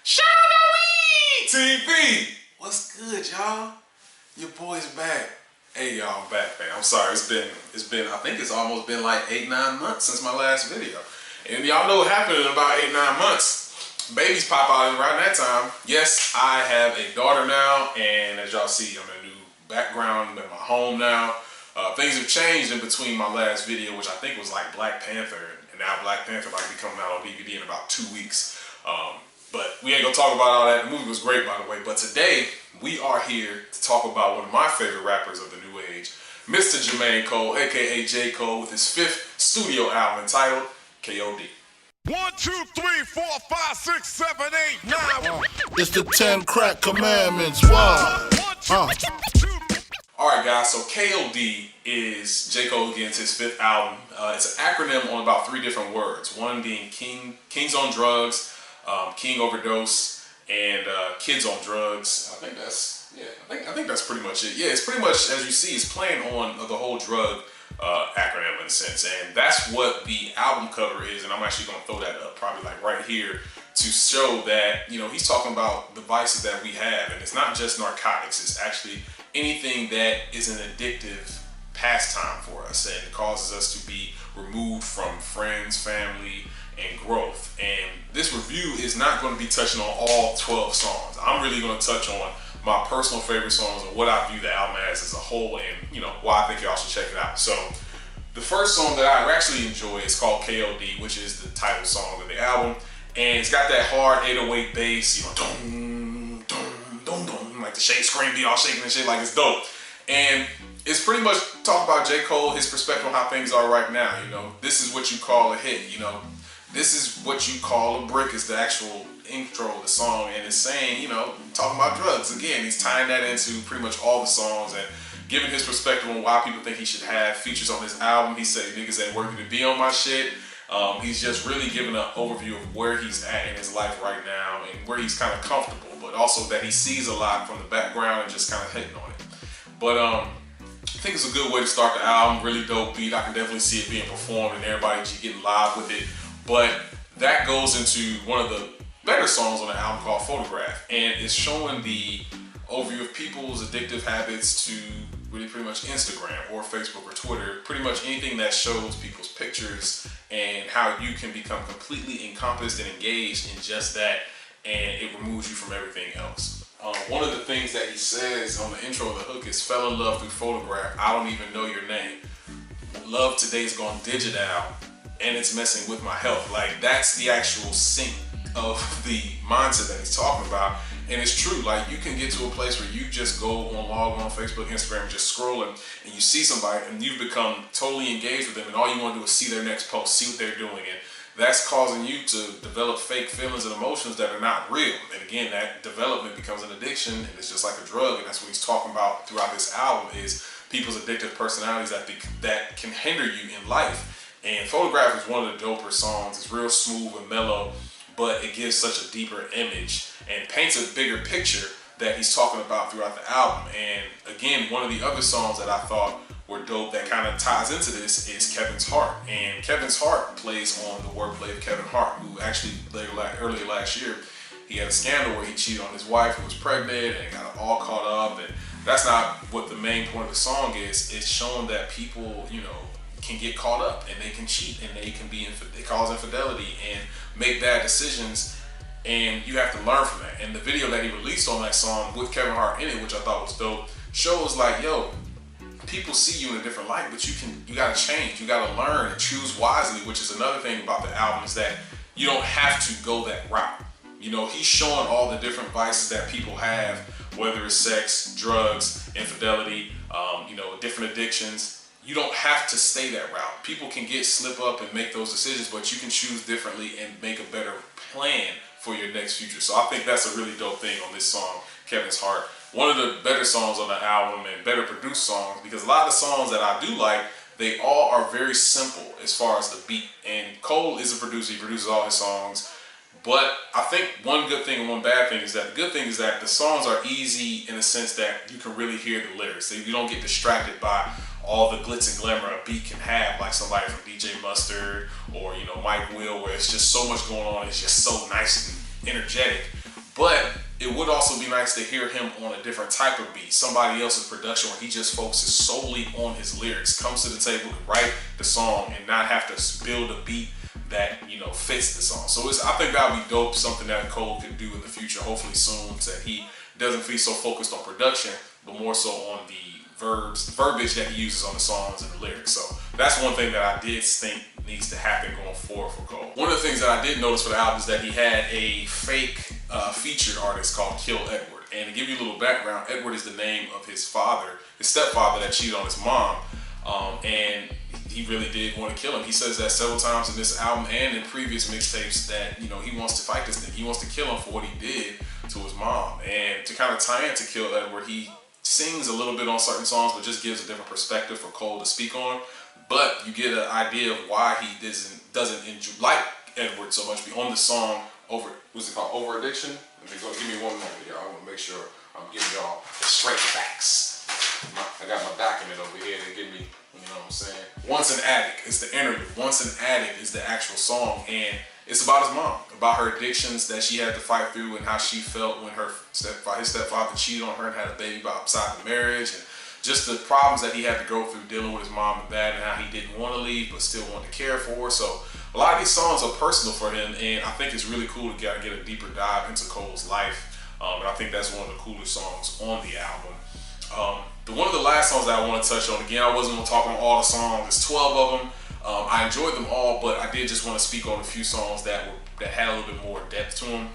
Showdawee TV. What's good, y'all? Your boy's back. Hey, y'all, I'm back, man. I'm sorry. It's been. I think it's almost been like 8-9 months since my last video, and y'all know what happened in about 8-9 months. Babies pop out around that time. Yes, I have a daughter now, and as y'all see, I'm in a new background in my home now. Things have changed in between my last video, which I think was like Black Panther, and now Black Panther might be coming out on DVD in about 2 weeks. But we ain't gonna talk about all that. The movie was great, by the way. But today, we are here to talk about one of my favorite rappers of the new age, Mr. Jermaine Cole, aka J. Cole, with his 5th studio album entitled KOD. 1, 2, 3, 4, 5, 6, 7, 8, 9. It's the 10 crack commandments. Wow. Alright guys, so KOD is J. Cole against his 5th album. It's an acronym on about 3 different words. One being Kings on Drugs, King Overdose, and Kids on Drugs. I think that's, yeah, I think that's pretty much it. Yeah, it's pretty much, as you see, it's playing on the whole drug acronym in a sense. And that's what the album cover is, and I'm actually going to throw that up probably like right here to show that, you know, he's talking about the vices that we have. And it's not just narcotics, it's actually anything that is an addictive pastime for us and causes us to be removed from friends, family, and growth. And this review is not going to be touching on all 12 songs. I'm really going to touch on my personal favorite songs and what I view the album as a whole, and you know why I think y'all should check it out. So the first song that I actually enjoy is called KOD, which is the title song of the album, and it's got that hard 808 bass, you know, dum dum dum dum, like the scream beat all shaking and shit, like it's dope. And it's pretty much talk about J. Cole, his perspective on how things are right now. You know, this is what you call a hit, you know. This is what you call a brick is the actual intro of the song, and it's saying, you know, talking about drugs. Again, he's tying that into pretty much all the songs and giving his perspective on why people think he should have features on his album. He said niggas ain't worthy to be on my shit. He's just really giving an overview of where he's at in his life right now and where he's kind of comfortable, but also that he sees a lot from the background and just kind of hitting on it. But I think it's a good way to start the album. Really dope beat. I can definitely see it being performed and everybody getting live with it. But that goes into one of the better songs on the album called Photograph, and it's showing the overview of people's addictive habits to really pretty much Instagram or Facebook or Twitter, pretty much anything that shows people's pictures and how you can become completely encompassed and engaged in just that, and it removes you from everything else. One of the things that he says on the intro of the hook is, fell in love through photograph, I don't even know your name. Love today's gone digital, and it's messing with my health. Like, that's the actual sync of the mindset that he's talking about. And it's true, like, you can get to a place where you just go on, log on Facebook, Instagram, just scrolling, and you see somebody and you've become totally engaged with them, and all you want to do is see their next post, see what they're doing, and that's causing you to develop fake feelings and emotions that are not real. And again, that development becomes an addiction, and it's just like a drug, and that's what he's talking about throughout this album, is people's addictive personalities that can hinder you in life. And Photograph is one of the doper songs. It's real smooth and mellow, but it gives such a deeper image and paints a bigger picture that he's talking about throughout the album. And again, one of the other songs that I thought were dope that kind of ties into this is Kevin's Heart. And Kevin's Heart plays on the wordplay of Kevin Hart, who actually earlier last year, he had a scandal where he cheated on his wife who was pregnant and got all caught up. And that's not what the main point of the song is. It's showing that people, you know, can get caught up and they can cheat and they cause infidelity and make bad decisions, and you have to learn from that. And the video that he released on that song with Kevin Hart in it, which I thought was dope, shows like, yo, people see you in a different light, but you gotta change, you gotta learn and choose wisely, which is another thing about the album, is that you don't have to go that route. You know, he's showing all the different vices that people have, whether it's sex, drugs, infidelity, you know, different addictions. You don't have to stay that route. People can slip up and make those decisions, but you can choose differently and make a better plan for your next future. So I think that's a really dope thing on this song, Kevin's Heart. One of the better songs on the album and better produced songs, because a lot of the songs that I do like, they all are very simple as far as the beat. And Cole is a producer, he produces all his songs. But I think one good thing and one bad thing is that the good thing is that the songs are easy in the sense that you can really hear the lyrics. So you don't get distracted by all the glitz and glamour a beat can have, like somebody from DJ Mustard or, you know, Mike Will, where it's just so much going on. It's just so nice and energetic. it would also be nice to hear him on a different type of beat, somebody else's production where he just focuses solely on his lyrics, comes to the table to write the song and not have to build a beat that, you know, fits the song. So I think that would be dope, something that Cole could do in the future, hopefully soon, so that he doesn't be so focused on production, but more so on the verbiage that he uses on the songs and the lyrics. So that's one thing that I did think needs to happen going forward for Cole. One of the things that I did notice for the album is that he had a fake featured artist called Kill Edward. And to give you a little background, Edward is the name of his father, his stepfather that cheated on his mom. And he really did want to kill him. He says that several times in this album and in previous mixtapes that, you know, he wants to fight this thing. He wants to kill him for what he did to his mom. And to kind of tie into Kill Edward, he sings a little bit on certain songs, but just gives a different perspective for Cole to speak on. But you get an idea of why he doesn't like Edward so much. On the song what's it called? Over Addiction. Give me one moment, y'all. I want to make sure I'm giving y'all the straight facts. I got my document over here to give me, you know what I'm saying? Once an Addict is the interlude. Once an Addict is the actual song, and it's about his mom, about her addictions that she had to fight through and how she felt when his stepfather cheated on her and had a baby outside the marriage, and just the problems that he had to go through dealing with his mom and dad, and how he didn't want to leave but still wanted to care for her. So a lot of these songs are personal for him, and I think it's really cool to get a deeper dive into Cole's life. And I think that's one of the coolest songs on the album. One of the last songs that I want to touch on, again, I wasn't going to talk on all the songs. There's 12 of them. I enjoyed them all, but I did just want to speak on a few songs that had a little bit more depth to them.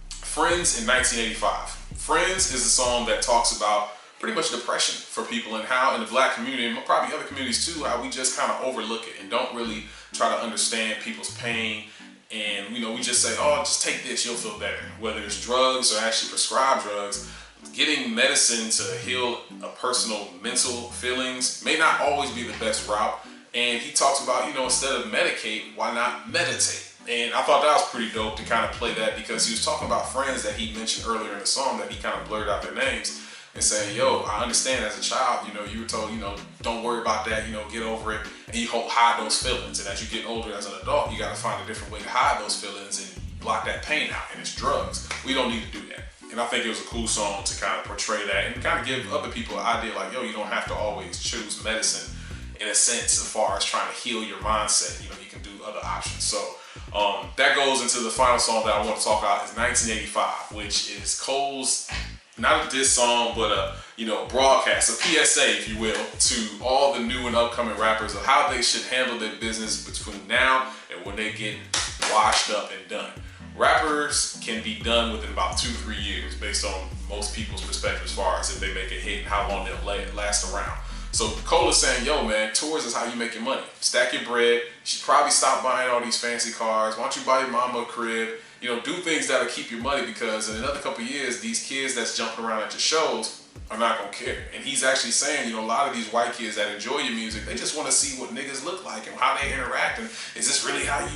Friends in 1985. Friends is a song that talks about pretty much depression for people and how in the black community, and probably other communities too, how we just kind of overlook it and don't really try to understand people's pain. And, you know, we just say, oh, just take this, you'll feel better. Whether it's drugs or actually prescribed drugs, getting medicine to heal a personal mental feelings may not always be the best route. And he talks about, you know, instead of medicate, why not meditate? And I thought that was pretty dope to kind of play that, because he was talking about friends that he mentioned earlier in the song that he kind of blurred out their names and saying, yo, I understand as a child, you know, you were told, you know, don't worry about that, you know, get over it. And you hide those feelings. And as you get older as an adult, you got to find a different way to hide those feelings and block that pain out. And it's drugs. We don't need to do that. And I think it was a cool song to kind of portray that and kind of give other people an idea like, yo, you don't have to always choose medicine in a sense as far as trying to heal your mindset. You know, you can do other options. So that goes into the final song that I want to talk about is 1985, which is Cole's, not a diss song, but a, you know, broadcast, a PSA, if you will, to all the new and upcoming rappers of how they should handle their business between now and when they get washed up and done. Rappers can be done within about 2-3 years based on most people's perspective as far as if they make a hit and how long they'll last around. So Cole is saying, yo man, tours is how you make your money. Stack your bread. You should probably stop buying all these fancy cars. Why don't you buy your mama a crib? You know, do things that'll keep your money, because in another couple of years, these kids that's jumping around at your shows are not gonna care. And he's actually saying, you know, a lot of these white kids that enjoy your music, they just want to see what niggas look like and how they interact, and is this really how you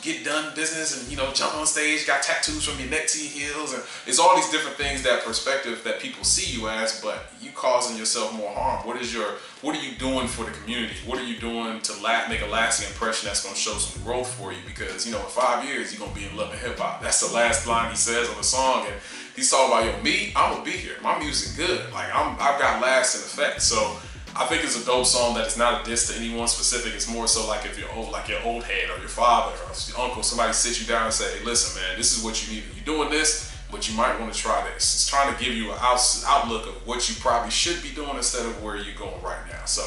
get done business, and, you know, jump on stage, got tattoos from your neck to your heels, and it's all these different things, that perspective that people see you as, but you causing yourself more harm. What are you doing for the community? What are you doing to make a lasting impression that's gonna show some growth for you? Because, you know, in 5 years, you're gonna be in love and hip hop. That's the last line he says on the song, and he's talking about, yo, me, I'm gonna be here. My music's good. Like, I've got lasting effect. So I think it's a dope song that is not a diss to anyone specific. It's more so like if you're old, like your old head or your father or your uncle, somebody sits you down and say, hey, listen, man, this is what you need. You're doing this, but you might want to try this. It's trying to give you an outlook of what you probably should be doing instead of where you're going right now. So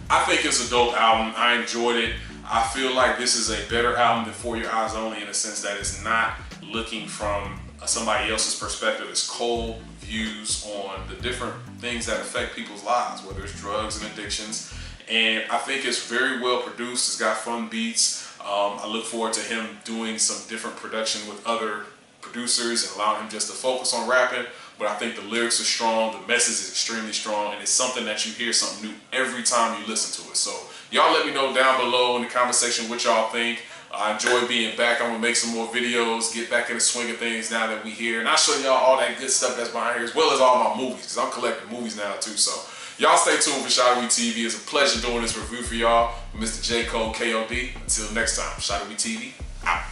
I think it's a dope album. I enjoyed it. I feel like this is a better album than For Your Eyes Only, in the sense that it's not looking from somebody else's perspective. It's Cole views on the different things that affect people's lives, whether it's drugs and addictions. And I think it's very well produced. It's got fun beats. I look forward to him doing some different production with other producers and allowing him just to focus on rapping. But I think the lyrics are strong, the message is extremely strong, and it's something that you hear something new every time you listen to it. So y'all let me know down below in the comment section what y'all think. I enjoy being back. I'm gonna make some more videos, get back in the swing of things now that we here, and I'll show y'all all that good stuff that's behind here, as well as all my movies, because I'm collecting movies now too. So y'all stay tuned for Showdawee TV. It's a pleasure doing this review for y'all with Mr. J. Cole KOD. Until next time, Showdawee TV out.